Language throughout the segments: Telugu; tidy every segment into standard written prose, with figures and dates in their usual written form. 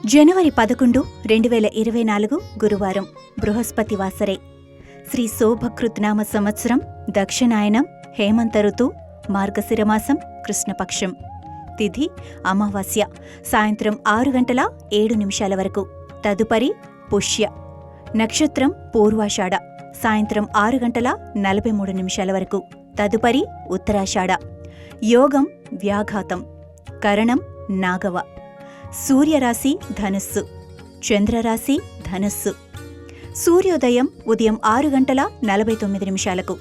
జనవరి 11, 2024 గురువారం బృహస్పతి వాసరే. శ్రీ శోభకృత్నామ సంవత్సరం దక్షిణాయనం హేమంత ఋతు మార్గశిరమాసం కృష్ణపక్షం. తిథి అమావాస్య. సాయంత్రం 6:07 వరకు. తదుపరి పుష్య. నక్షత్రం పూర్వాషాఢ. సాయంత్రం 6:43 వరకు. తదుపరి ఉత్తరాషాఢ. యోగం వ్యాఘాతం. కరణం నాగవ. సూర్యరాశి ధనుస్సు. చంద్రరాశి ధనుస్సు. సూర్యోదయం ఉదయం 6:49.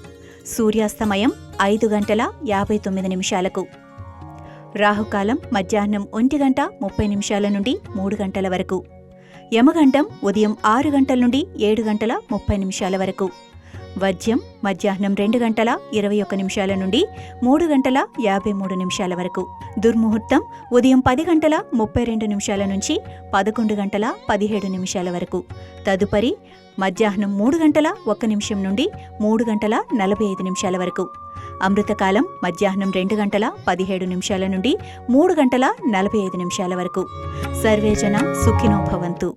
సూర్యాస్తమయం 5:59. రాహుకాలం మధ్యాహ్నం 1:30 నుండి 3 గంటల వరకు. యమగండం ఉదయం 6 గంటల నుండి 7:30 వరకు. వజ్యం మధ్యాహ్నం 2:21 నుండి 3:53 వరకు. దుర్ముహూర్తం ఉదయం 10:32 నుంచి 11:17 వరకు. తదుపరి మధ్యాహ్నం 3:01 నుండి 3:45 వరకు. అమృతకాలం మధ్యాహ్నం 2:17 నుండి 3:45 వరకు. సర్వేజన సుఖినో భవంతు.